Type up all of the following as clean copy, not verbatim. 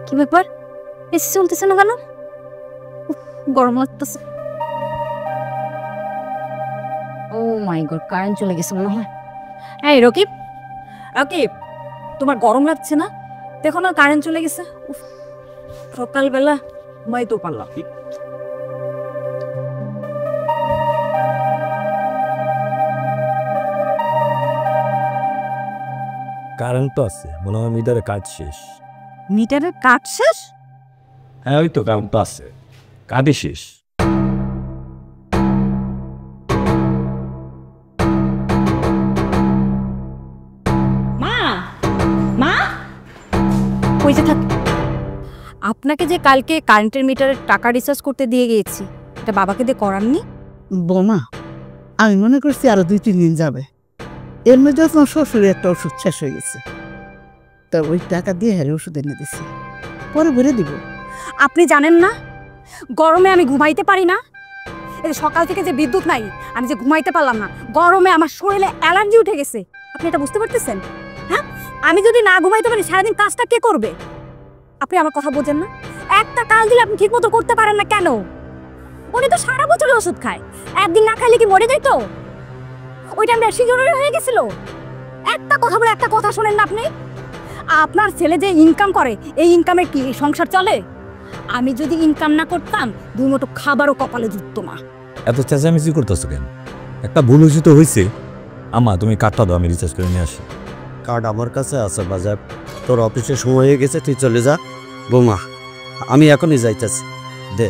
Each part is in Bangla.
কি ব্যাপার, এসি চলতেছে না কেন? গরম লাগতেছে। ও মাই গড, কারেন্ট চলে গেছে মনে হয়। এই রকিব, রকিব, তোমার গরম লাগছে না? দেখো না কারেন্ট চলে গেছে। সকালবেলা ঘুমাই তো পারলাম। কারেন্ট তো আছে, মনে হয় মিটারের কাজ শেষ। মিটারের কাজ শেষ? হ্যাঁ ওই তো, কারেন্ট তো আছে, কাজই শেষ। মা, মা, কই যে থাক। আপনাকে যে কালকে কারেন্টের মিটারের টাকা রিচার্জ করতে দিয়ে গিয়েছি, এটা বাবাকে দিয়ে করাননি? বোমা, আমি মনে করছি আরো 2-3 দিন যাবে। এর মধ্যে তোমার শ্বশুরের একটা ওষুধ শেষ হয়ে গেছে, তা ওই টাকা দিয়ে হ্যাঁ ওষুধ এনে দিছি, পরে ভরে দিব। আপনি জানেন না গরমে আমি ঘুমাইতে পারি না? এই সকাল থেকে যে বিদ্যুৎ নাই, আমি যে ঘুমাইতে পারলাম না, গরমে আমার শরীরে অ্যালার্জি উঠে গেছে। আপনি এটা বুঝতে পারতেছেন? হ্যাঁ, আমি যদি না ঘুমাইতে পারি সারাদিন কাজটা কে করবে? আপনি আমার কথা বোঝেন না? একটা কাজ দিলে আপনি ঠিক মতো করতে পারেন না কেন? উনি তো সারা বছর ওষুধ খায়, একদিন না খাইলে কি মরে যাইতো? ওই টাইমটা সিজনারি হয়ে গেছিল। একটা কথা বলে একটা কথা শোনেন না আপনি? আপনার ছেলে যে ইনকাম করে, এই ইনকামে কি সংসার চলে? আমি যদি ইনকাম না করতাম, 2 মুঠো খাবারও কপালে জুটতো না। এত চেঁচামেচি করতেছো কেন? একটা ভুল উচিত হয়েছে। আম্মা তুমি কার্ডটা দাও, আমি রিচার্জ করে নিয়ে আসি। কার্ড আমার কাছে আছে বাজার, তোর অফিসের সময় হয়ে গেছে, তুই চলে যা। বোমা, আমি এখনই যাইতেছি, দে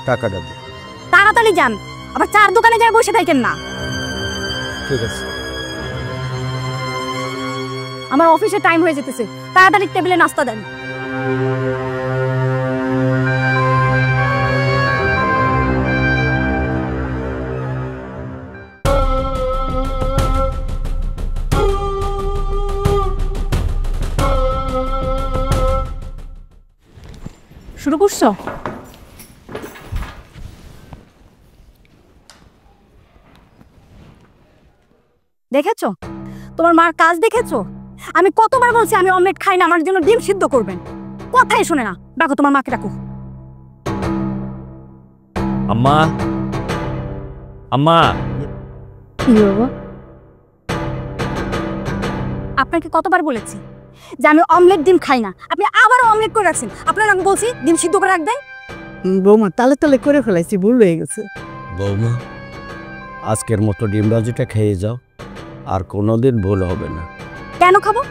টাকাটা দে। তাড়াতাড়ি যান, আবার 4 দোকানে যায় বসে থাকেন না। ঠিক আছে। আমার অফিসের টাইম হয়ে যেতেছে, তাড়াতাড়ি টেবিলে নাস্তা দেন। শুরু করছো? দেখেছো তোমার মার কাজ? দেখেছো আমি কতবার বলছি আমি অমলেট খাই না, আমার জন্য ডিম সিদ্ধ করবেন, কথাই শোনে না। ডাকো তোমার মাকে, ডাকো। আম্মা, আম্মা। কি বাবা, আপনাকে কতবার বলেছি যে আমি অমলেট ডিম খাই না, আপনি আবার অমলেট করে রাখছেন। আপনার আমি বলছি ডিম সিদ্ধ করে রাখবেন। বৌমা, তালে তালে করে ফেলাইছি, ভুল হয়ে গেছে। বৌমা, আজকের মতো ডিমবাজিটা খেয়ে যাও, আর কোনোদিন ভুল হবে না। কেন খাবো?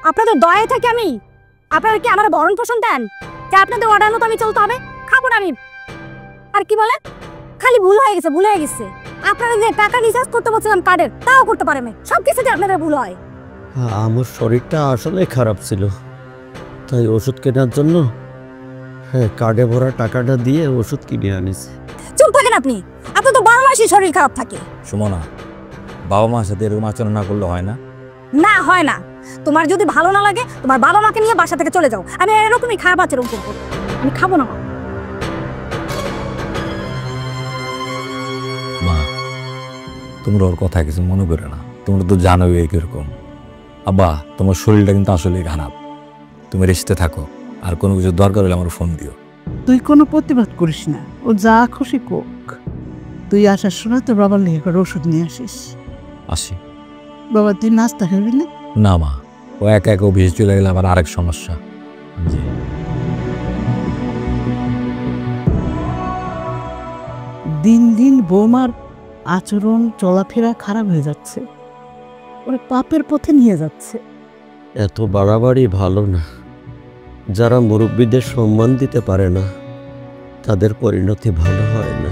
আপনাদের দয়ায় থাকে আমি? আপনারা কি আমার ভরণ পোষণ দেন যে আপনাদের অর্ডার মতো আমি চলতে হবে? খাবো না আমি। আর কি বলে খালি ভুল হয়ে গেছে, ভুল হয়ে গেছে। আপনারা যে টাকা রিচার্জ করতে বলছিলাম কার্ডের, তাও করতে পারেন না। সব কিছুতে আপনাদের ভুল হয়। আমার শরীরটা আসলে খারাপ ছিল, তাই ওষুধ কেনার জন্য কার্ডে ভরা টাকাটা দিয়ে ওষুধ কিনে আনিছি। চুপ থাকেন আপনি, আপনার তো 12 মাসই শরীর খারাপ থাকে। সুমনা, বাবা মার সাথে এরকম আচরণ না করলে হয় না? না হয় না। তোমার যদি ভালো না লাগে তোমার বাবা মাকে নিয়ে বাসা থেকে চলে যাও। আমি এরকমই খারাপ আচরণ করবো, আমি খাবো না। মা, তোমরা ওর কথা কিছু মনে করে না, তোমরা তো জানোই কিরকম। আব্বা, তোমার শরীরটা কিন্তু আসলে খারাপ, তুমি রেস্টে থাকো, আর কোনো কিছু দরকার হলে আমার ফোন দিও। তুই কোনো প্রতিবাদ করিস না, ও যা খুশি কোক। তুই আসার সময় তোর বাবার লেগে করে ওষুধ নিয়ে আসিস। আসি। বাবা, তুই নাস্তা খাবি না? না মা, ও একা একা অফিসে চলে গেলে আবার আরেক সমস্যা। জি। দিন দিন বৌমার আচরণ চলাফেরা খারাপ হয়ে যাচ্ছে, ওরা পাপের পথে নিয়ে যাচ্ছে। এত বাড়াবাড়ি ভালো না। যারা মুরব্বীদের সম্মান দিতে পারে না, তাদের পরিণতি ভালো হয় না।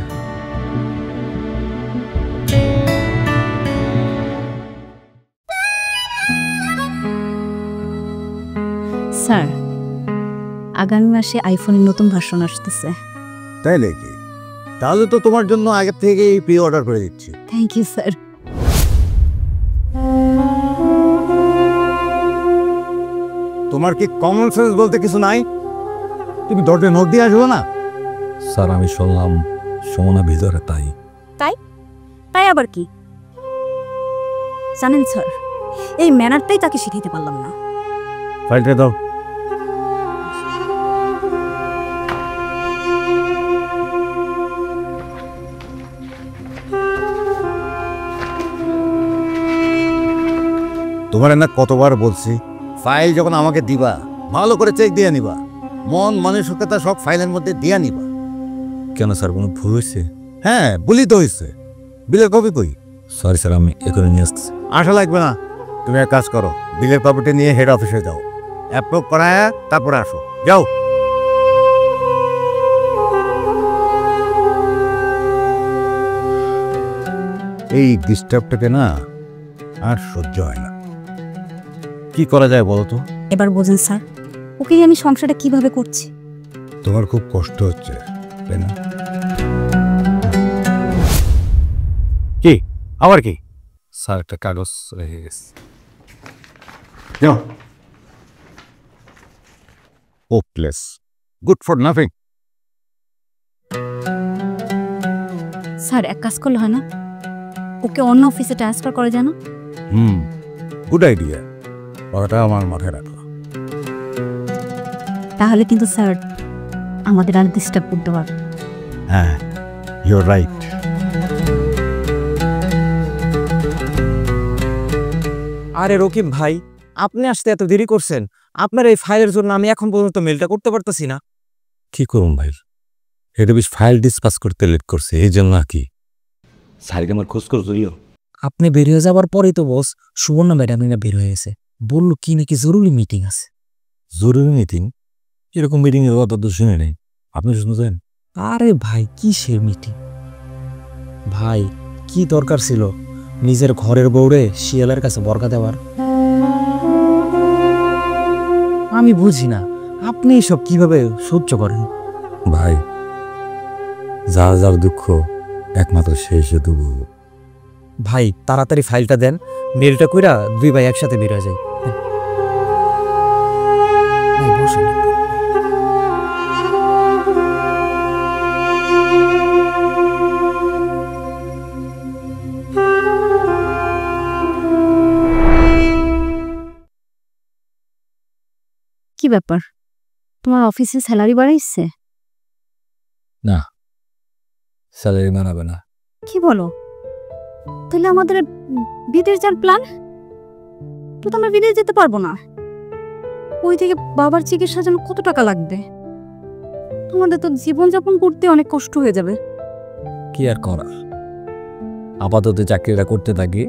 স্যার, আগামী মাসে আইফোনের নতুন ভার্সন আসতেছে। তাই নাকি? তাহলে তো তোমার জন্য আগে থেকেই প্রি অর্ডার করে দিচ্ছি। Thank you sir. তোমার কি কমন সেন্স বলতে কিছু নাই? তুমি দরজায় নখ দিয়ে আসবে না? স্যার, আমি শুনলাম সুমনা ভিতরে, তাই। তাই তাই আবার কি? জানেন স্যার, এই ম্যানারটাই তাকে শিখাইতে পারলাম না। ফাইলটা দাও। তোমার না কতবার বলছি, ফাইল যখন আমাকে দিবা ভালো করে চেক দিয়ে নিবা, মন মানসিকতা সব ফাইলের মধ্যে দিয়া নিবা। কেন স্যার, কোনো ভুল হয়েছে? হ্যাঁ, বলি তো হয়েছে। বিলের কপি কই? সরি স্যার, আমি এখনই নিয়ে আসছি। আসা লাগবে না, তুমি এক কাজ করো, বিলের কপিটা নিয়ে হেড অফিসে যাও, অ্যাপ্রুভ করায় তারপরে আসো। যাও। এই ডিস্টার্বটাকে না আর সহ্য হয় না। কি করা যায় বলো তো? এবার বোঝেন স্যার, ওকে নিয়ে আমি সংসারটা কিভাবে করছি। তোমার খুব কষ্ট হচ্ছে, তাই না? কি আবার কি? স্যার, একটা কাগজ রেখে গেছে। যাও। Hopeless, good for nothing. Sir, এক কাজ করলে হয় না? ওকে অন্য অফিসে ট্রান্সফার করে জানো? গুড আইডিয়া, কথাটা আমার মাথায় রাখো। তাহলে কিন্তু স্যার আমাদের আর ডিস্টার্ব করতে পারবে। হ্যাঁ, ইউর রাইট। আরে রকিব ভাই, আপনি আসতে এত দেরি করছেন। আপনার এই ফাইলের জন্য আমি এখন পর্যন্ত মেলটা করতে পারতেছি না। কি করুন ভাই, এটা বেশ ফাইল ডিসপাস করতে লেট করছে, এই জন্য আর কি। স্যারকে আমার খোঁজ করে জড়িও। আপনি বের হয়ে যাওয়ার পরেই তো বস সুবর্ণা ম্যাডাম বের হয়ে গেছে, বললো কি নাকি জরুরি মিটিং আছে। জরুরি মিটিং? এরকম মিটিং এর কথা তো শুনে নেই, আপনি শুনছেন? আরে ভাই, কিসের মিটিং? ভাই, কি দরকার ছিল নিজের ঘরের বউরে শিয়ালের কাছে বরকা দেওয়ার? আমি বুঝি না আপনি সব কিভাবে সহ্য করেন। ভাই, যার যার দুঃখ একমাত্র শেষে দুঃখ। ভাই, তাড়াতাড়ি ফাইলটা দেন, মেলটা কইরা দুই ভাই একসাথে বের হয়ে যায়। ভাই, বসেন একটু। কি ব্যাপার, তোমার অফিসে স্যালারি বাড়াইছে? না, স্যালারি মানাবে না। কি বলো? তাহলে আমাদের বিদেশ যাওয়ার প্ল্যান? তো আমরা বিদেশ যেতে পারবো না। ওই থেকে বাবার চিকিৎসার জন্য কত টাকা লাগবে? তোমাদের তো জীবনযাপন করতে অনেক কষ্ট হয়ে যাবে। কি আর করার, আপাতত চাকরিটা করতে থাকি,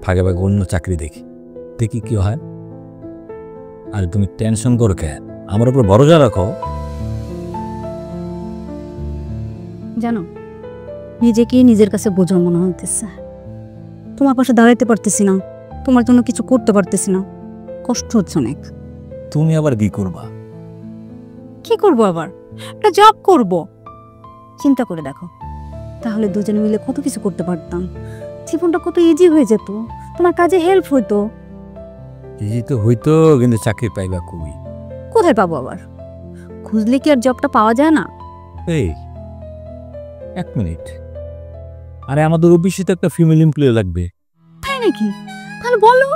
ফাঁকে ফাঁকে অন্য চাকরি দেখি, দেখি কি হয়। আর তুমি টেনশন করো কেন? আমার উপর ভরসা রাখো। জানো, নিজেকেই নিজের কাছে বোঝার মনে হতেছে। তোমার পাশে দাঁড়াইতে পারতেছি না, তোমার জন্য কিছু করতে পারতেছি না, কষ্ট হচ্ছে অনেক। তুমি আবার কি করবা? কি করব আবার? একটা জব করব। চিন্তা করে দেখো, তাহলে দুজনে মিলে কত কিছু করতে পারতাম, জীবনটা কত ইজি হয়ে যেত, তোমার কাজে হেল্প হইতো। ইজি তো হইতো, কিন্তু চাকরি পাইবা কই? কোথায় পাবো আবার? খুঁজলে কি আর জবটা পাওয়া যায় না? এই এক মিনিট, আরে আমাদের অফিসে তো একটা ফিমেল এমপ্লয়ি লাগবে। তাই নাকি? তাহলে বলো।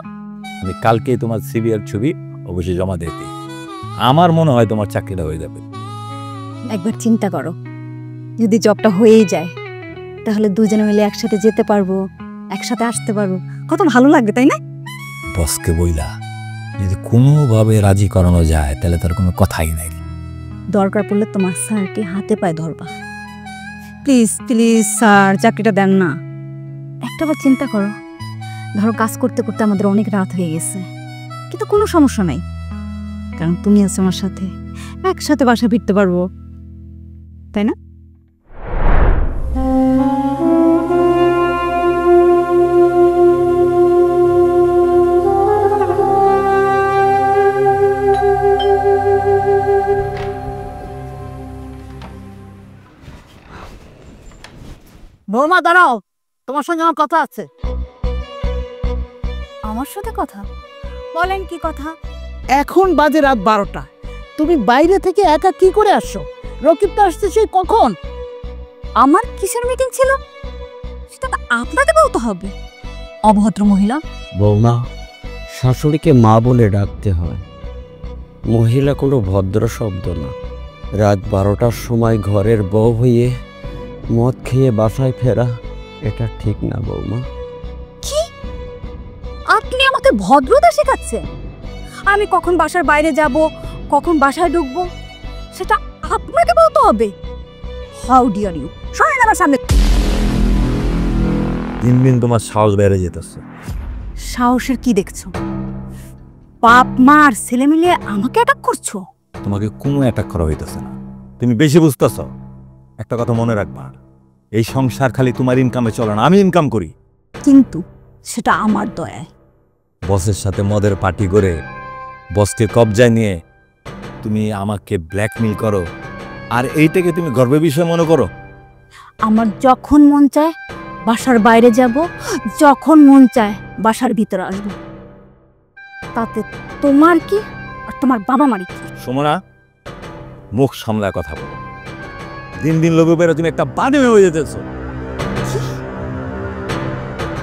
আমি কালকে তোমার সিভি আর ছবি অবশ্যই জমা দিতে, আমার মনে হয় তোমার চাকরিটা হয়ে যাবে। একবার চিন্তা করো, যদি জবটা হয়েই যায় তাহলে দুজনে মিলে একসাথে যেতে পারবো, একসাথে আসতে পারবো, কত ভালো লাগবে, তাই না? বসকে বইলা যদি কোনোভাবে রাজি করানো যায় তাহলে তার কোনো কথাই নাই। দরকার পড়লে তোমার স্যারকে হাতে পায়ে ধরবা। প্লিজ প্লিজ স্যার, চাকরিটা দেন না। একটাবার চিন্তা করো, ধরো কাজ করতে করতে আমাদের অনেক রাত হয়ে গেছে, কিন্তু কোনো সমস্যা নাই, কারণ তুমি আছো আমার সাথে, একসাথে বাসা ফিরতে পারবো, তাই না? বৌমা দাঁড়াও, তোমার সঙ্গে আমার কথা আছে। আমার সাথে কথা? বলেন কি কথা? এখন বাজে রাত 12টা, তুমি বাইরে থেকে একা কি করে আসছো? রকিব তো আসছে সেই কখন। আমার কিসের মিটিং ছিল সেটা তো আপনাকে বলতে হবে, অভদ্র মহিলা। বৌমা, শাশুড়িকে মা বলে ডাকতে হয়, মহিলা কোনো ভদ্র শব্দ না। রাত 12টার সময় ঘরের বউ হয়ে মদ খেয়ে বাসায় ফেরা এটা ঠিক না বৌমা। কি? আপনি আমাকে আমাকে ভদ্রতা শেখাচ্ছে। আমি কখন বাসার বাইরে যাব, কখন বাসায় ঢুকবো সেটা আপনাকে বলতে হবে। হাউ ডিয়ার ইউ, সরেন আমার সামনে। দিন দিন তোমার সাহস বেড়ে যেতেছে। সাহসের কি দেখছো? বাপ মা আর ছেলে মিলে আমাকে অ্যাটাক করছো। তোমাকে কোনো অ্যাটাক করা হইতেছে না, তুমি বেশি বুঝতেছ। একটা কথা মনে রাখবা, এই সংসার খালি তোমার ইনকামে চলে না, আমি ইনকাম করি। কিন্তু সেটা আমার দয়ায়। বসের সাথে মদের পার্টি করে বসকে কবজায় নিয়ে তুমি আমাকে ব্ল্যাকমেল করো, আর এইটাকে তুমি গর্বের বিষয় মনে করো। আমার যখন মন চায় বাসার বাইরে যাব, যখন মন চায় বাসার ভিতরে আসবো, তাতে তোমার কি আর তোমার বাবা মার কি? সুমনা, মুখ সামলায় কথা বলো। দিন দিন লোভে বেরো তুমি একটা বানে হয়ে যেতেছো।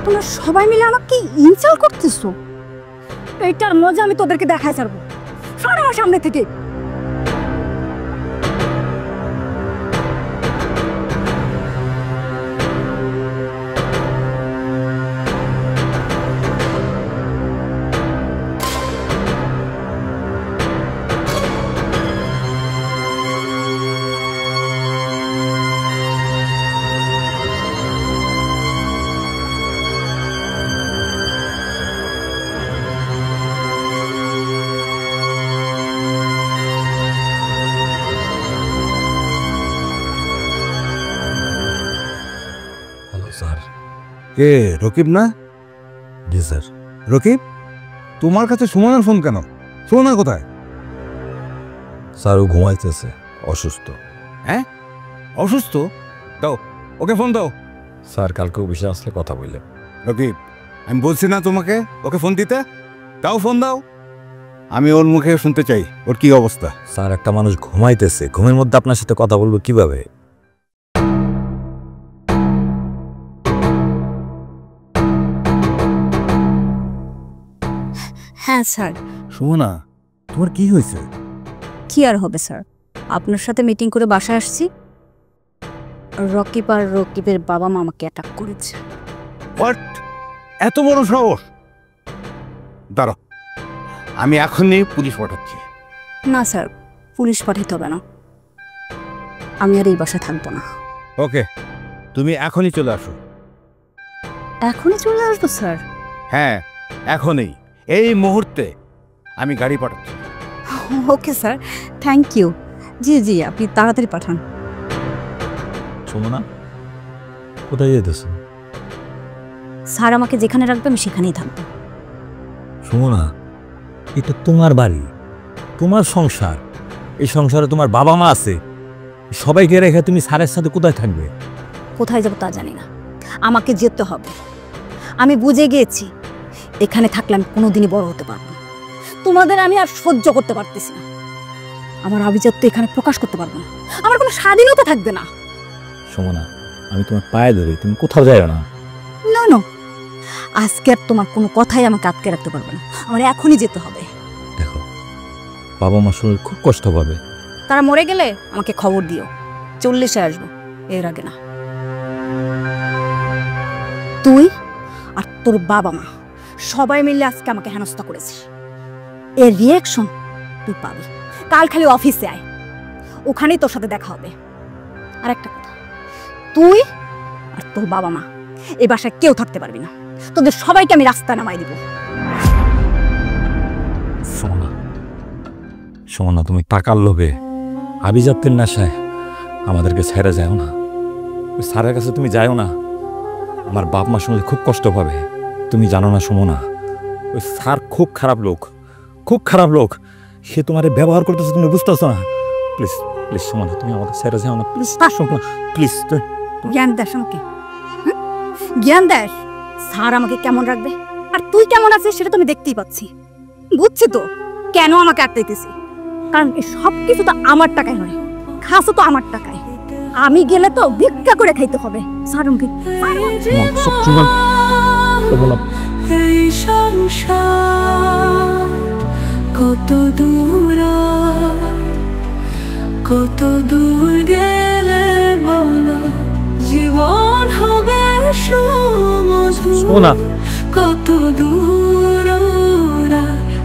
তোমরা সবাই মিলে আমাকে ইনসাল্ট করতেছো। এইটার মজা আমি তোদেরকে দেখাই ছাড়বো। সর আমার সামনে থেকে। Hello sir. কে রকিব না? জি স্যার। রকিব, তোমার কাছে সুমনার ফোন কেন? সুমনা কোথায়? স্যার ও ঘুমাইতেছে, অসুস্থ। হ্যাঁ, অসুস্থ? দাও ওকে ফোন দাও। স্যার কালকে অফিসে আসলে কথা বললে। রকিব, আমি বলছি না তোমাকে ওকে ফোন দিতে? দাও ফোন দাও, আমি ওর মুখে শুনতে চাই ওর কি অবস্থা। স্যার একটা মানুষ ঘুমাইতেছে, ঘুমের মধ্যে আপনার সাথে কথা বলবো কিভাবে? হ্যাঁ স্যার। সুমনা, তোমার কি হয়েছে? কি আর হবে স্যার, আপনার সাথে মিটিং করে বাসায় আসছি, রকিব আর রকিবের বাবা মা আমাকে অ্যাটাক করেছে। হোয়াট? এত বড় সাহস? দাঁড়াও, আমি এখনই পুলিশ পাঠাচ্ছি। না স্যার, পুলিশ পাঠাতে হবে না, আমি আর এই বাসায় থাকবো না। ওকে, তুমি এখনই চলে আসো। এখনই চলে আসবো স্যার? হ্যাঁ, এখনই, এই মুহূর্তে আমি গাড়ি পাঠাচ্ছি। Okay sir, thank you. জি জি, আপনি তাড়াতাড়ি পাঠান। সুমনা, কোথায় যেতেছো? স্যার আমাকে যেখানে রাখবে আমি সেখানেই থাকবো। সুমনা, এটা তোমার বাড়ি, তোমার সংসার। এই সংসারে তোমার বাবা মা আছে, সবাইকে রেখে তুমি স্যারের সাথে কোথায় থাকবে? কোথায় যাবো তা জানি না, আমাকে যেতে হবে। আমি বুঝে গিয়েছি এখানে থাকলে আমি কোনোদিনই বড় হতে পারবো না। তোমাদের আমি আর সহ্য করতে পারতেছি না। আমার আভিজাত্য এখানে প্রকাশ করতে পারবো না, আমার কোনো স্বাধীনতা থাকবে না। সুমনা, আমি তোমার পায়ে ধরি, তুমি কোথাও যাও না। না না, আজকে আর তোমার কোনো কথাই আমাকে আটকে রাখতে পারবে না, আমার এখনই যেতে হবে। দেখো, বাবা মা শুনলে খুব কষ্ট পাবে। তারা মরে গেলে আমাকে খবর দিও, 40-এ আসবো, এর আগে না। তুই আর তোর বাবা মা সবাই মিলে আজকে আমাকে হেনস্থা করেছিস, এর রিয়াকশন তুই পাবি। কাল খালি অফিসে আয়, ওখানেই তোর সাথে দেখা হবে। আর একটা কথা, তুই আর তোর বাবা মা এই বাসায় কেউ থাকতে পারবি না, তোদের সবাইকে আমি রাস্তায় নামাই দিব। সুমনা, সুমনা, তুমি টাকার লোভে, আভিজাত্যের নেশায় আমাদেরকে ছেড়ে যাও না। ওই স্যারের কাছে তুমি যাও না, আমার বাপ মা শুনলে খুব কষ্ট পাবে। তুমি জানো না সুমনা, ওই স্যার খুব খারাপ লোক, খুব খারাপ লোক। সে তোমার ব্যবহার করতেছে, তুমি বুঝতেছো না। প্লিজ প্লিজ সুমনা, তুমি আমাদের ছেড়ে যাও না, প্লিজ সুমনা, প্লিজ। জ্ঞান দেশ আমাকে, জ্ঞান দেশ। স্যার আমাকে কেমন রাখবে আর তুই কেমন আছিস সেটা তুমি দেখতেই পাচ্ছি। বুঝছি তো কেন আমাকে আটকাইতেছি, কারণ এই সব কিছু তো আমার টাকায় নয়, খাসও তো আমার টাকায়। আমি গেলে তো ভিক্ষা করে খাইতে হবে। স্যার আমাকে এই সংসার কত দূর, কত দূর গেলে বলো জীবন হবে সমঝোতা, কত দূর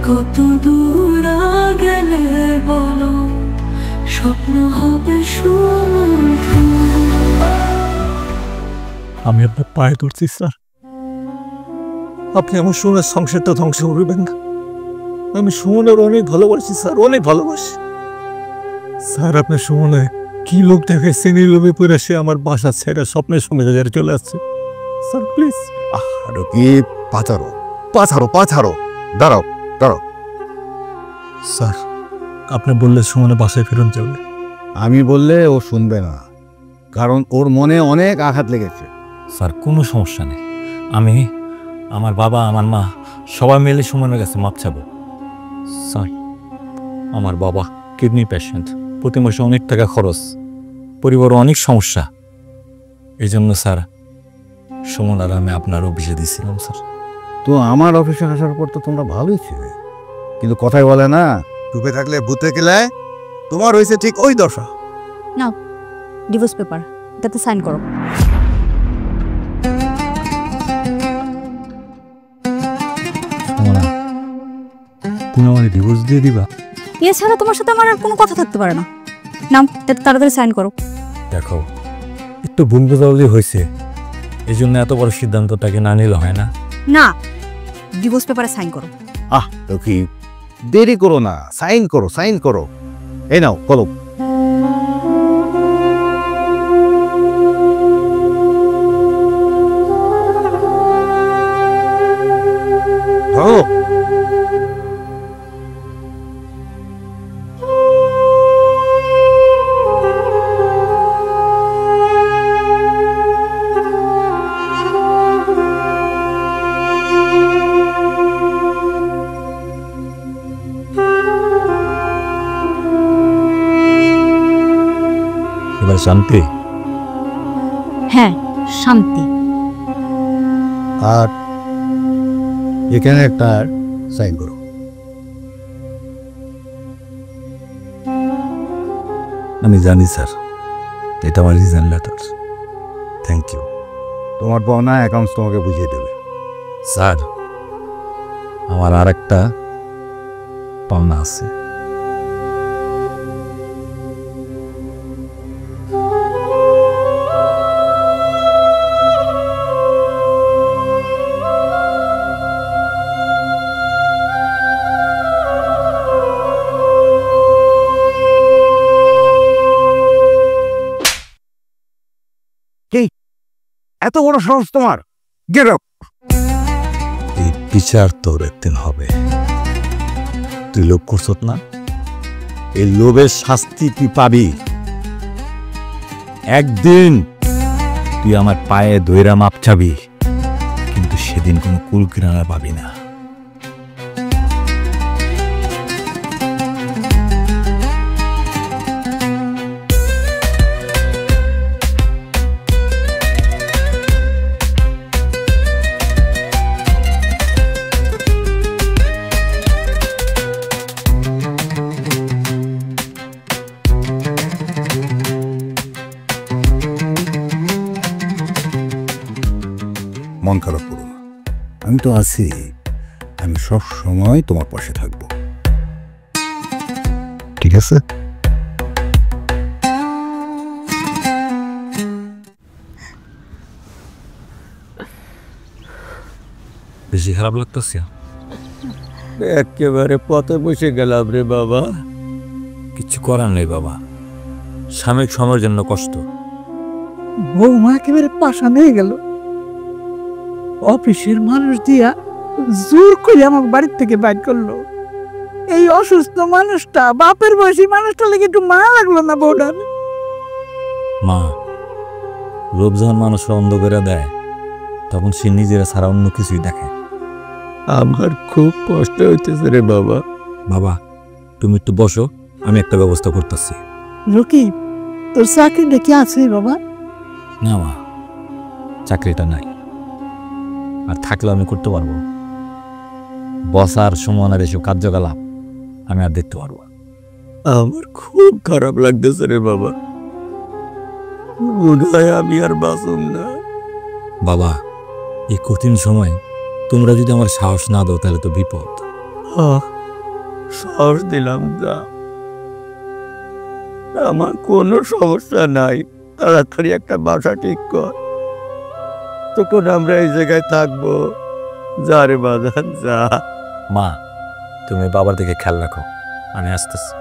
কত দূর গেলে বলো স্বপ্ন হবে শুধু। আমি আপনার পায়ে ধরছি স্যার, আপনি আমার সুমনের সংসারটা ধ্বংস করবেন না। আমি সুমনের অনেক ভালোবাসি স্যার, অনেক ভালোবাসি স্যার। আপনার সুমনে কি লোক দেখে শ্রেণী লোভে পড়ে সে আমার বাসা ছেড়ে স্বপ্নের সঙ্গে চলে আসছে স্যার, প্লিজ। রকিব, পাথারো পাথারো পাথারো, দাঁড়াও দাঁড়াও। স্যার আপনি বললে সুমনে বাসায় ফেরত যাবে। আমি বললে ও শুনবে না, কারণ ওর মনে অনেক আঘাত লেগেছে। স্যার কোনো সমস্যা নেই, আমি, আমার বাবা, আমার মা সবাই মিলে সুমনের কাছে মাপ চাবো। স্যার আমার বাবা কিডনি পেশেন্ট, প্রতি মাসে অনেক টাকা খরচ, পরিবারে অনেক সমস্যা, এই জন্য স্যার সুমন আর আমি আপনার অফিসে দিয়েছিলাম স্যার। তো আমার অফিসে আসার পর তো তোমরা ভালোই ছিলে, কিন্তু কথাই বলে না, ডুবে থাকলে ভূতে গেলায়, তোমার হয়েছে ঠিক ওই দশা। নাও ডিভোর্স পেপার, এটাতে সাইন করো। সুমনা, তুমি আমার ডিভোর্স দিয়ে দিবা? এছাড়া তোমার সাথে আমার আর কোনো কথা থাকতে পারে না। নাও এটাতে তাড়াতাড়ি সাইন করো। দেখো একটু ভুল বোঝাবুঝি হয়েছে, এই জন্য এত বড় সিদ্ধান্তটাকে না নিলে হয় না। না, ডিভোর্স পেপারে সাইন করো। রকিব, দেরি করো না, সাইন করো সাইন করো। এই নাও কলম। ধরো। এবার শান্তি? হ্যাঁ, শান্তি। আর এখানে একটা সাইন করো। আমি জানি স্যার, এটা আমার রিজাইন লেটার। Thank you. তোমার পাওনা অ্যাকাউন্টস তোমাকে বুঝিয়ে দেবে। স্যার আমার আর একটা পাওনা আছে। এত বড় সাহস তোমার! Get up! এই বিচার তোর একদিন হবে। তুই লোভ করছত না, এই লোভের শাস্তি তুই পাবি একদিন। তুই আমার পায়ে দইরা মাপ চাবি, কিন্তু সেদিন কোনো কুল কিনারা পাবি না। মন খারাপ করো না, আমি তো আছি। আমি সব সময় তোমার পাশে থাকবো, ঠিক আছে? বেশি খারাপ লাগতেছে? একেবারে পথে বসে গেলাম রে বাবা। কিছু করার নেই বাবা, সাময়িক সময়ের জন্য কষ্ট। বৌমা একেবারে পাশা নিয়ে গেল। অফিসের মানুষ দিয়া জোর করে আমার বাড়ির থেকে বাইর করলো। এই অসুস্থ মানুষটা, বাপের বয়সী মানুষটা লেগে একটু মায়া লাগলো না বউটার? মা, লোভ যখন মানুষরা অন্ধ করে দেয়, তখন সে নিজেরা ছাড়া অন্য কিছুই দেখে। আমার খুব কষ্ট হইতেছে রে বাবা। বাবা তুমি একটু বসো, আমি একটা ব্যবস্থা করতেছি। রকিব, তোর চাকরিটা কি আছে বাবা? না মা, চাকরিটা নাই, আর থাকলেও আমি করতে পারবো। বসার সমানের এসব কার্যকলাপ আমি আর দেখতে পারবো। আমার খুব খারাপ লাগতেছে রে বাবা, মনে হয় আমি আর বাঁচুম না। বাবা এই কঠিন সময় তোমরা যদি আমার সাহস না দাও তাহলে তো বিপদ। সাহস দিলাম, যা, আমার কোনো সমস্যা নাই, তাড়াতাড়ি একটা বাসা ঠিক কর, তখন আমরা এই জায়গায় থাকবো। যা রে বাজান, যা। মা, তুমি বাবার দিকে খেয়াল রাখো, আমি আসতেছি।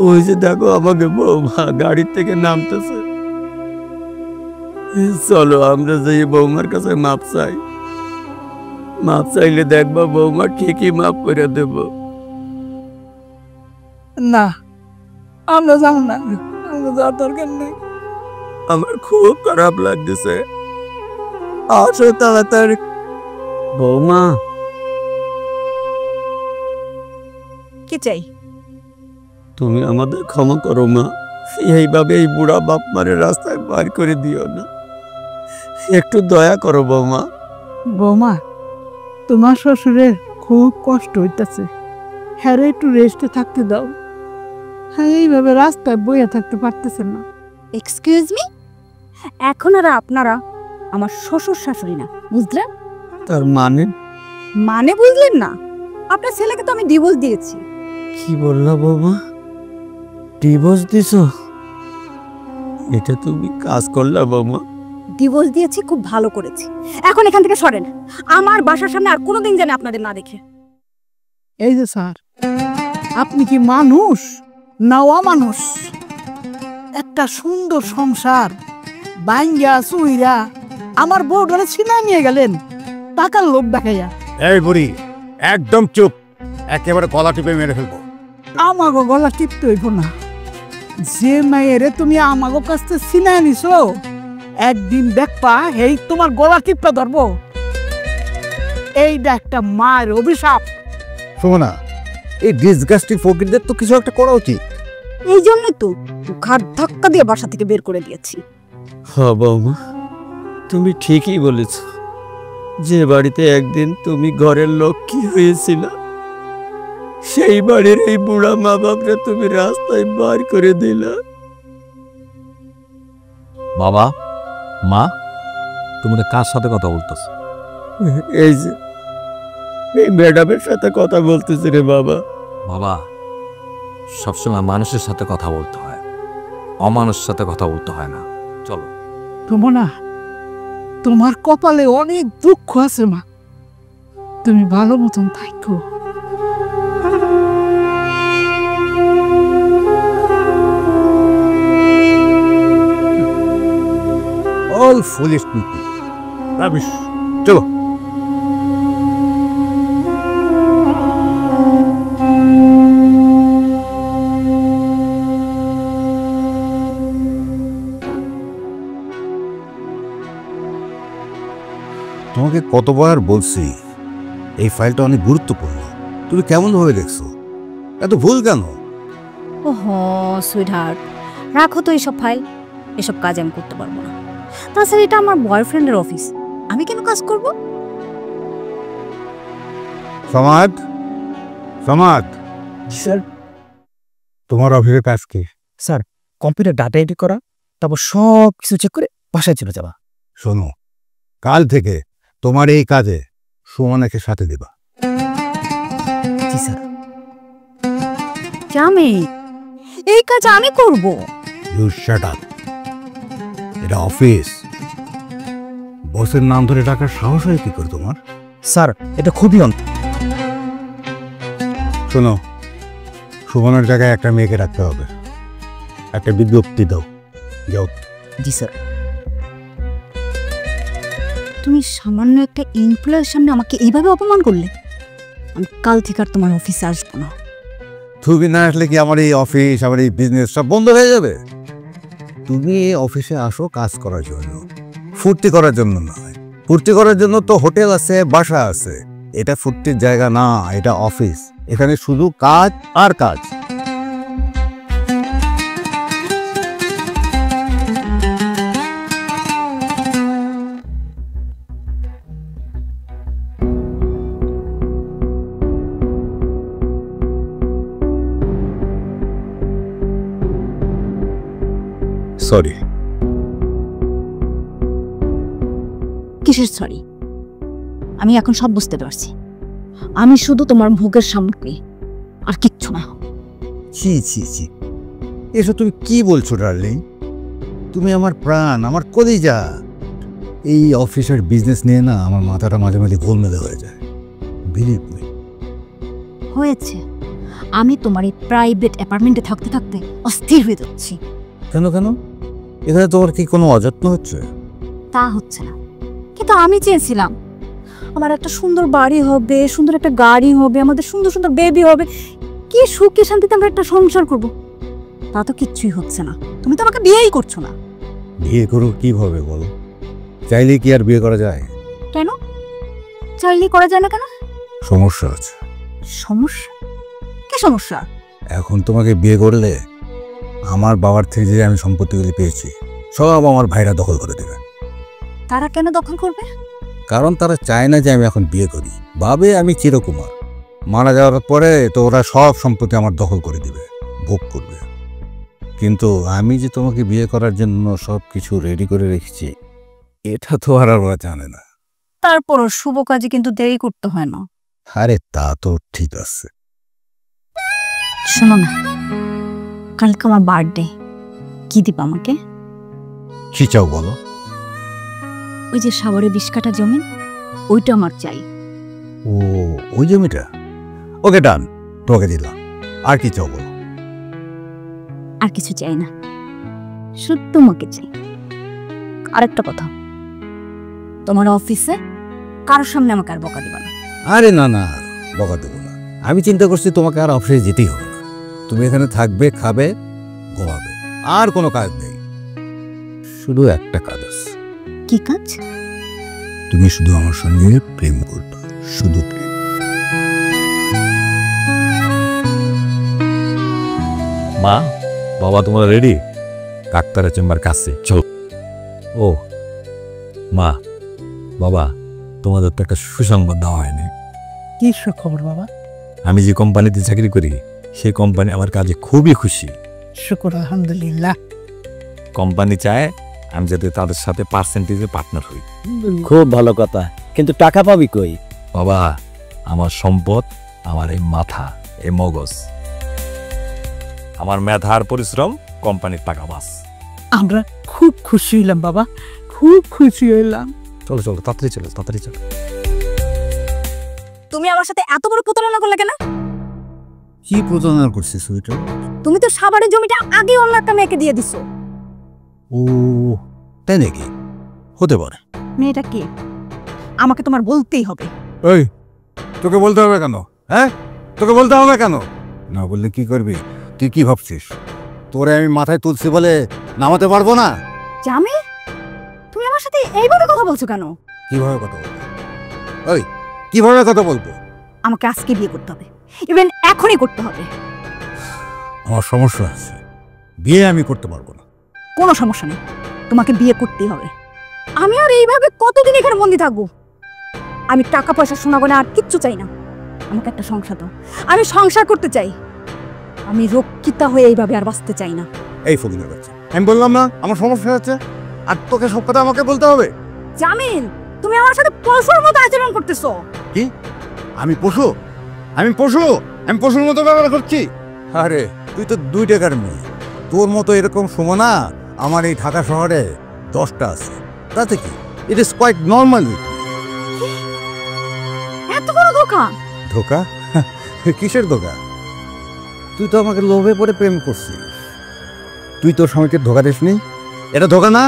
ওই যে দেখো আমাকে বৌমা গাড়ির থেকে নামতেছে। চলো আমরা যাই বৌমার কাছে মাপ চাই। মাপ চাইলে দেখবা বৌমা ঠিকই মাপ করে দেব। না, আমরা যাবো না, আমরা যাওয়ার দরকার নেই। আমার খুব খারাপ লাগতেছে, আসো তাড়াতাড়ি। বৌমা, কি চাই? তুমি আমাদের ক্ষমা করো মা, এইভাবে এই বুড়া বাপ মারে রাস্তায় বার করে দিও না, একটু দয়া করো বৌমা। বৌমা, তোমার শ্বশুরের খুব কষ্ট হইতেছে, হ্যাঁ একটু রেস্টে থাকতে দাও। হ্যাঁ, এইভাবে রাস্তায় বইয়া থাকতে পারতেছে না। এক্সকিউজ মি, এখন আর আপনারা আমার শ্বশুর শাশুড়ি না, বুঝলেন? তার মানে? মানে বুঝলেন না? আপনার ছেলেকে তো আমি ডিভোর্স দিয়েছি। কি বললা বৌমা? ডিভোর্স দিছো? এটা তুমি কাজ করলা বৌমা? ডিভোর্স দিয়েছি, খুব ভালো করেছি। এখন এখান থেকে সরেন, আমার বাসার সামনে আর কোনোদিন যেন আপনাদের না দেখে। এই যে স্যার, আপনি কি মানুষ না অমানুষ? একটা সুন্দর সংসার বাইঙ্গা চুইরা আমার বউটারে ছিনা নিয়ে গেলেন টাকার লোভ দেখাইয়া। এই বুড়ি, একদম চুপ, একেবারে গলা টিপে মেরে ফেলবো। আমাগো গলা টিপতে হইব না। যে মায়েরে তুমি আমাগো কাছে ছিনা নিছো, একদিন দেখবা এই তোমার গলা টিপটা ধরবো। এইটা একটা মায়ের অভিশাপ। শোনা, এই ডিসগাস্টিং ফকিরদের তো কিছু একটা করা উচিত। এই জন্যই তো ঘাট ধাক্কা দিয়ে বাসা থেকে বের করে দিয়েছি। হ্যাঁ বৌমা, তুমি ঠিকই বলেছ। যে বাড়িতে একদিন তুমি ঘরের লক্ষ্মী হয়েছিল, সেই বাড়ির এই বুড়া মা বাপরে তুমি রাস্তায় বার করে দিলা। বাবা, মা, তোমরা কার সাথে কথা বলতেছ? এই যে এই ম্যাডামের সাথে কথা বলতেছি রে বাবা। বাবা, সবসময় মানুষের সাথে কথা বলতে হয়, অমানুষের সাথে কথা বলতে হয় না। চলো। তোমরা, তোমার কপালে অনেক দুঃখ আছে মা, তুমি ভালো মতন থাকো। All foolish people. রাবিশ। চলো। তোমাকে কতবার বলছি এই ফাইলটা অনেক গুরুত্বপূর্ণ, তুমি কেমন ভাবে দেখছো? এত ভুল কেন? ওহো সুইটহার্ট, রাখো তো এইসব ফাইল, এসব কাজ আমি করতে পারবো না। তাছাড়া এটা আমার বয়ফ্রেন্ডের অফিস, আমি কেন কাজ করব? সমাদ, সমাদ, স্যার। তোমার অফিসের কাজ কি? স্যার, কম্পিউটার ডাটা এন্ট্রি করা, তারপর সব কিছু চেক করে বাসায় চলে যাওয়া। শোনো, কাল থেকে তোমার এই কাজে সুমনাকে সাথে দেবা। জি স্যার। জামি, এই কাজ আমি করব? ইউ শাট আপ, এটা অফিস। বসের নাম ধরে ডাকার সাহস হয় কি করে তোমার? স্যার, এটা খুবই শোনো, সুমনের জায়গায় একটা মেয়েকে রাখতে হবে, একটা বিজ্ঞপ্তি দাও। যাও। জি স্যার। তুমি সামান্য একটা এমপ্লয়ের সামনে আমাকে এইভাবে অপমান করলে, আমি কাল থেকে আর তোমার অফিসে আসবো না। তুমি না আসলে কি আমার এই অফিস, আমার এই বিজনেস সব বন্ধ হয়ে যাবে? তুমি এই অফিসে আসো কাজ করার জন্য, ফুর্তি করার জন্য নয়। ফুর্তি করার জন্য তো হোটেল আছে, বাসা আছে। এটা ফুর্তির জায়গা না, এটা অফিস। এখানে শুধু কাজ আর কাজ। সরি। কিসের সরি? আমি এখন সব বুঝতে পারছি। আমি শুধু তোমার ভোগের সামগ্রী, আর কিচ্ছু না। ছি ছি ছি, এসব তুমি কি বলছো ডার্লিং? তুমি আমার প্রাণ, আমার কলিজা। এই অফিসের বিজনেস নিয়ে না আমার মাথাটা মাঝে মাঝে গোলমেলে হয়ে যায়। Believe me. হয়েছে, আমি তোমার এই প্রাইভেট অ্যাপার্টমেন্টে থাকতে থাকতে অস্থির হয়ে যাচ্ছি। কেন কেন? এখানে তোমার কি কোনো অযত্ন হচ্ছে? তা হচ্ছে না, কিন্তু আমি চেয়েছিলাম আমার একটা সুন্দর বাড়ি হবে, সুন্দর একটা গাড়ি হবে, আমাদের সুন্দর সুন্দর বেবি হবে, কি সুখে শান্তিতে আমরা একটা সংসার করব। তা তো কিচ্ছুই হচ্ছে না। তুমি তো আমাকে বিয়েই করছো না। বিয়ে করো কিভাবে বলো? চাইলে কি আর বিয়ে করা যায়? কেন চাইলেই করা যায় না? কেন? সমস্যা আছে। সমস্যা? কি সমস্যা? এখন তোমাকে বিয়ে করলে আমার বাবার থেকে যে আমি সম্পত্তিগুলি পেয়েছি সব আমার ভাইরা দখল করে দেবে। তারা কেন দখল করবে? কারণ তারা চায় না যে আমি এখন বিয়ে করি। ভাবে আমি চিরকুমার, মারা যাওয়ার পরে তো ওরা সব সম্পত্তি আমার দখল করে দিবে, ভোগ করবে। কিন্তু আমি যে তোমাকে বিয়ে করার জন্য সব কিছু রেডি করে রেখেছি এটা তো আর ওরা জানে না। তারপরও শুভ কাজে কিন্তু দেরি করতে হয় না। আরে তা তো ঠিক আছে। শোনো না, কালকে আমার বার্থডে, কি দিবা আমাকে? কি চাও বলো? ওই যে সাগরে 20 কাঠা জমি, ওইটা আমার চাই। ও, ওই জমিটা? ওকে ডান, তোমাকে দিলাম। আর কি চাও বলো? আর কিছু চাই না, শুধু তোমাকে চাই। আরেকটা কথা, তোমার অফিসে কারোর সামনে আমাকে আর বকা দিবা না। আরে না না, বকা দেবো না। আমি চিন্তা করছি তোমাকে আর অফিসে যেতেই হবে না। তুমি এখানে থাকবে, খাবে, ঘুমাবে, আর কোনো কাজ নেই। শুধু একটা কাজ আছে। কি কাজ? তুমি শুধু আমার সঙ্গে প্রেম করবে, শুধু প্রেম। মা, বাবা তোমরা রেডি? ডাক্তারের চেম্বার কাছে চল। ও মা, বাবা, তোমাদের তো একটা সুসংবাদ দেওয়া হয়নি। কি খবর বাবা? আমি যে কোম্পানিতে চাকরি করি সেই কোম্পানি আমার কাজে খুবই খুশি। শুকর আলহামদুলিল্লাহ। কোম্পানি চায় আমি যাতে তাদের সাথে পার্সেন্টেজে পার্টনার হই। খুব ভালো কথা, কিন্তু টাকা পাবি কই? বাবা, আমার সম্পদ আমার এই মাথা, এই মগজ, আমার মেধার পরিশ্রম, কোম্পানির টাকা বাস। আমরা খুব খুশি হইলাম বাবা, খুব খুশি হইলাম। চলো চলো, তাড়াতাড়ি চলো, তাড়াতাড়ি চলো। তুমি আমার সাথে এত বড় প্রতারণা করলে কেন? কি প্রতারণা করছিস সুইটার? তুমি তো সাবারের জমিটা আগে অন্য একটা মেয়েকে দিয়ে দিছো। ও তাই নাকি? হতে পারে। মেয়েটা কে আমাকে তোমার বলতেই হবে। এই, তোকে বলতে হবে কেন? হ্যাঁ, তোকে বলতে হবে কেন? না বললে কি করবি? তুই কি ভাবছিস তোরে আমি মাথায় তুলছি বলে নামাতে পারবো না? জামি, তুমি আমার সাথে এইভাবে কথা বলছো কেন? কিভাবে কথা বলবো? ওই কিভাবে কথা বলবো? আমাকে আজকে বিয়ে করতে হবে, ইভেন এখনই করতে হবে। আমার সমস্যা আছে, বিয়ে আমি করতে পারবো না। কোনো সমস্যা নেই, তোমাকে বিয়ে করতেই হবে। আমি আর এইভাবে কতদিন এখানে বন্দি থাকবো? আমি টাকা পয়সা শোনাবো না, আর কিচ্ছু চাই না। আমাকে একটা সংসার দাও, আমি সংসার করতে চাই। আমি রক্ষিতা হয়ে এইভাবে আর বাঁচতে চাই না। এই ফকিনের বাচ্চা, আমি বললাম না আমার সমস্যা আছে, আর তোকে সব কথা আমাকে বলতে হবে? জামিল, তুমি আমার সাথে পশুর মতো আচরণ করতেছো। কি? আমি পশু? আমি পশু? আমি পশুর মতো ব্যবহার করছি? আরে তুই তো 2 টাকার মেয়ে, তোর মতো এরকম সুমনা আমার এই ঢাকা শহরে 10টা আছে। তাতে কি, ইট ইজ কোয়াইট নর্মাল। এত বড় ধোঁকা? ধোকা? কিসের ধোকা? তুই তো আমাকে লোভে পড়ে প্রেম করছিস। তুই তোর স্বামীকে ধোকা দিসনি? এটা ধোকা না?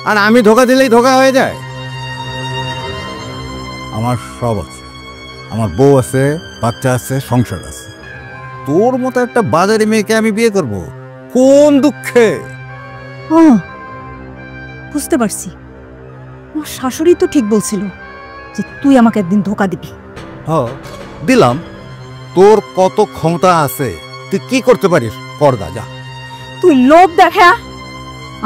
আর আমি ধোকা দিলেই ধোকা হয়ে যায়? আমার সব আছে, আমার বউ আছে, বাচ্চা আছে, সংসার আছে। তোর মতো একটা বাজারি মেয়েকে আমি বিয়ে করব কোন দুঃখে? ও, বুঝতে পারছি। আমার শাশুড়ি তো ঠিক বলছিল যে তুই আমাকে একদিন ধোকা দিবি। হ্যাঁ দিলাম। তোর কত ক্ষমতা আছে, তুই কি করতে পারিস করদা যা। তুই লোভ দেখা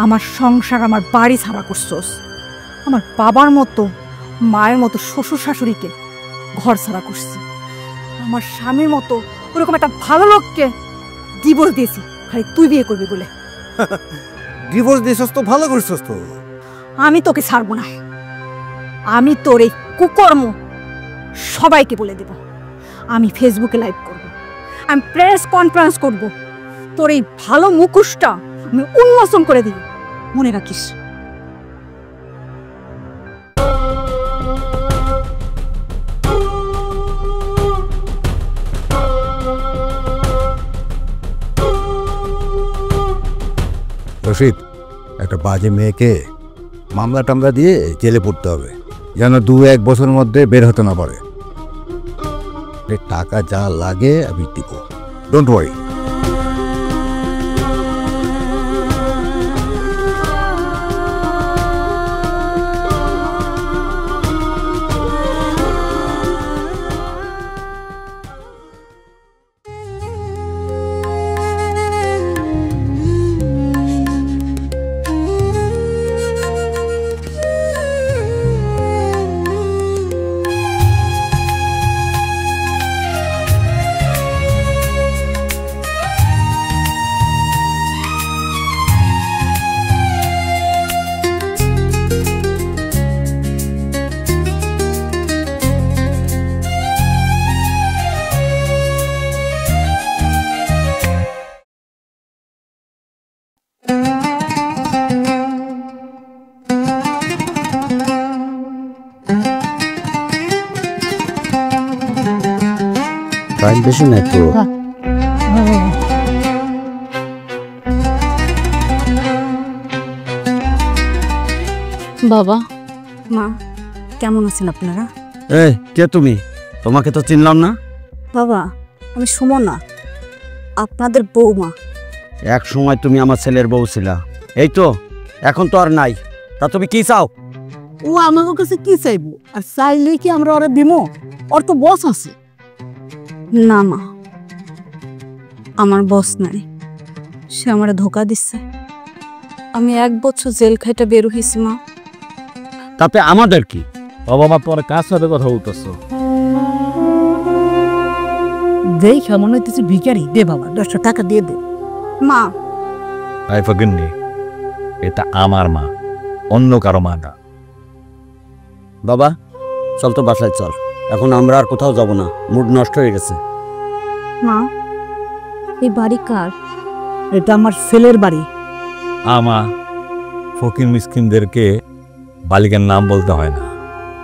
আমার সংসার, আমার বাড়ি ছাড়া করছস। আমার বাবার মতো, মায়ের মতো শ্বশুর শাশুড়িকে ঘর ছাড়া করছি। আমার স্বামীর মতো ওরকম একটা ভালো লোককে ডিভোর্স দিয়েছি খালি তুই বিয়ে করবি বলে। ডিভোর্স দিয়েছস তো ভালো করছস তো। আমি তোকে ছাড়বো না। আমি তোর এই কুকর্ম সবাইকে বলে দেব। আমি ফেসবুকে লাইভ করব, আমি প্রেস কনফারেন্স করব, তোর এই ভালো মুখোশটা আমি উন্মোচন করে দিই। মনে রাখিস। রশিদ, একটা বাজে মেয়েকে মামলা টামলা দিয়ে জেলে পড়তে হবে, যেন 2-1 বছরের মধ্যে বের হতে না পারে। টাকা যা লাগে আমি দিব, ডোন্ট ওয়ারি। টাইম বেশি নাই তো। বাবা, মা, কেমন আছেন আপনারা? এই কে তুমি? তোমাকে তো চিনলাম না। বাবা, আমি সুমনা, আপনাদের বৌমা। এক সময় তুমি আমার ছেলের বউ ছিলা, এই তো এখন তো আর নাই। তা তুমি কি চাও? ও আমাদের কাছে কি চাইবো? আর চাইলে কি আমরা ওরা দিমো? ওর তো বস আছে। না মা, আমার বস নাই, সে আমারে ধোকা দিচ্ছে। আমি 1 বছর জেল খাইটা বের হইছি মা। তাতে আমাদের কি? বাবা মা তোমার কার সাথে কথা বলতেছো? দেখে মনে হইতেছে ভিখারি। দে বাবা, 10টা টাকা দিয়ে দে। মা, আই ফকিন্নি, এটা আমার মা, অন্য কারো মা না। বাবা চল তো বাসায় চল, এখন আমরা আর কোথাও যাব না, মুড নষ্ট হয়ে গেছে। মা, এই বাড়ি কার? এটা আমার ছেলের বাড়ি। আমা, ফকির মিসকিনদেরকে বালিকার নাম বলতে হয় না,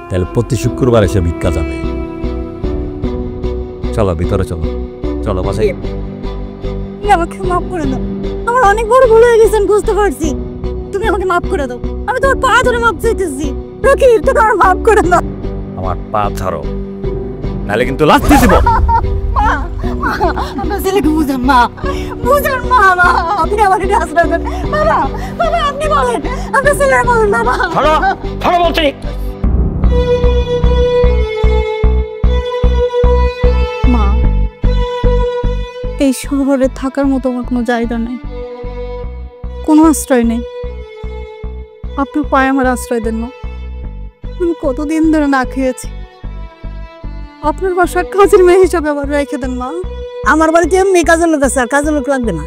তাহলে প্রতি শুক্রবার এসে ভিক্ষা যাবে। চলো ভিতরে চলো, চলো বাসায়। তুমি আমাকে মাফ করে দাও, আমার অনেক বড় ভুল হয়ে গেছে, আমি বুঝতে পারছি। তুমি আমাকে মাফ করে দাও, আমি তোমার পা ধরে মাফ চাইতেছি। রকি, তুমি আমার মাফ করে দাও। আমার পা ছাড়ো, নাহলে কিন্তু লাথি দিব। আপনার ছেলেকে বুঝান মা, বুঝান মা। আপনি আমার এটা আশ্রয় দেন বাবা। বাবা, আপনি বলেন, আপনার ছেলের বলেন বাবা। ছাড়ো, ছাড়ো বলছি। মা, এই শহরে থাকার মতো আমার কোনো জায়গা নেই, কোনো আশ্রয় নেই। আপনার পায়ে আমার আশ্রয় দেন না। আমি কতদিন ধরে না খেয়েছি, আপনার বাসার কাজের মেয়ে হিসাবে আবার রেখে দেন মা। আমার বাড়িতে এমনি কাজের লোক আছে, আর কাজের লোক লাগবে না।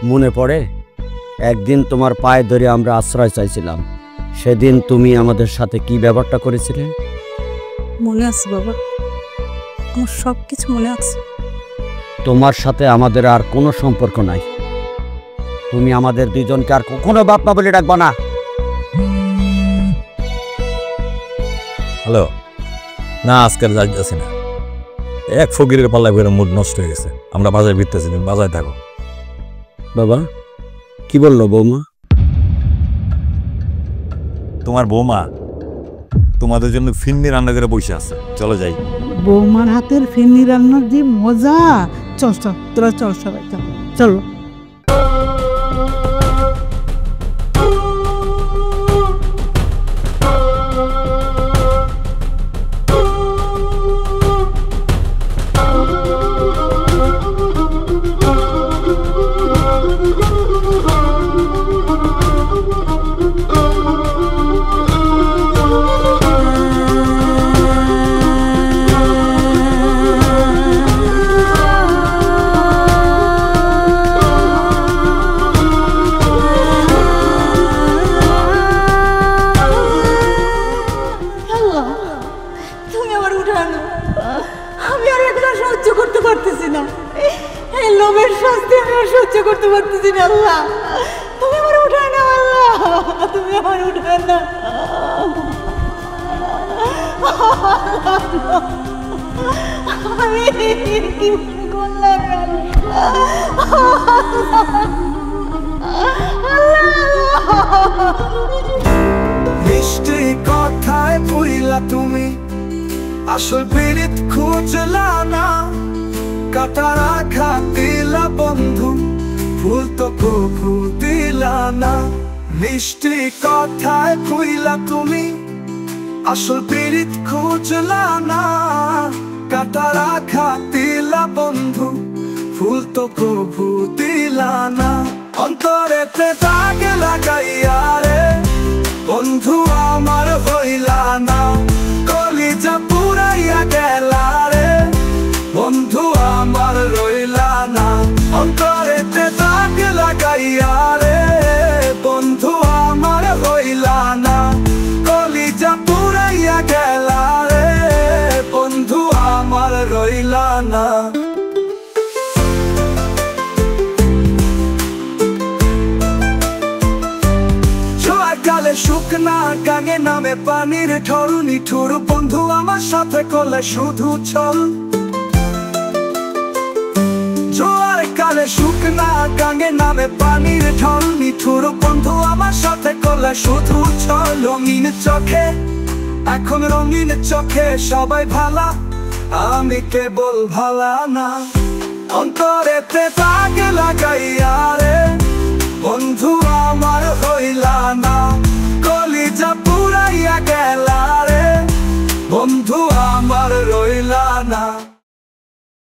মনে পড়ে একদিন তোমার পায়ে ধরে আমরা আশ্রয় চাইছিলাম, সেদিন তুমি আমাদের সাথে কি ব্যাপারটা করেছিলে? মনে আছে বাবা, আমার সব কিছু মনে আছে। তোমার সাথে আমাদের আর কোনো সম্পর্ক নাই। তুমি আমাদের দুইজনকে আর কখনো বাপ মা বলে ডাকবা না। হ্যালো, না আজকাল যাচ্ছি না, এক ফকিরের পাল্লায় করে মুড নষ্ট হয়ে গেছে। আমরা বাজারে ফিরতেছি, তুমি বাজারে থাকো। বাবা কি বললো বৌমা? তোমার বৌমা তোমাদের জন্য ফিন্নি রান্না করে বসে আছে, চলো যাই। বৌমার হাতের ফিরনি রান্নার যে মজা। চল চল, তোরা চল সবাই, চল চলো। পারতেছি না আল্লাহ, তুমি আমার উঠায় না আল্লাহ, তুমি আমার উঠায় না। আমি কি করলাম মিষ্টি কথায় ভুইলা তুমি আসল পীড়িত খুঁজলা না, কাটার আঘাত দিলা বন্ধু, ভুল তো কবু দিলা না। মিষ্টি কথায় ভুইলা তুমি আসল পীড়িত খুঁজলা না, কাটার আঘাত দিলা বন্ধু, ভুল তো কবু দিলা না। অন্তরেতে দাগ লাগাইয়া রে বন্ধু আমার হইলা না, কলিজা পুরাইয়া গেলা রে বন্ধু আমার রইলা না। অন্তরেতে দাগ লাগাইয়া রে বন্ধু আমার হইলা না, কলিজা পুরাইয়া গেলা রে বন্ধু আমার রইলা না। কালে শুকনা গাঙে নামে পানির ঢল, নিঠুর বন্ধু আমার সাথে করলে শুধু চল। জোয়ার কালে শুকনা গাঙে নামে পানির ঢল, নিঠুর বন্ধু আমার সাথে করলে শুধু চল। রঙিন চোখে এখন রঙিন চোখে সবাই ভালা, আমি কেবল ভালা না। অন্তরেতে দাগ লাগাইয়া রে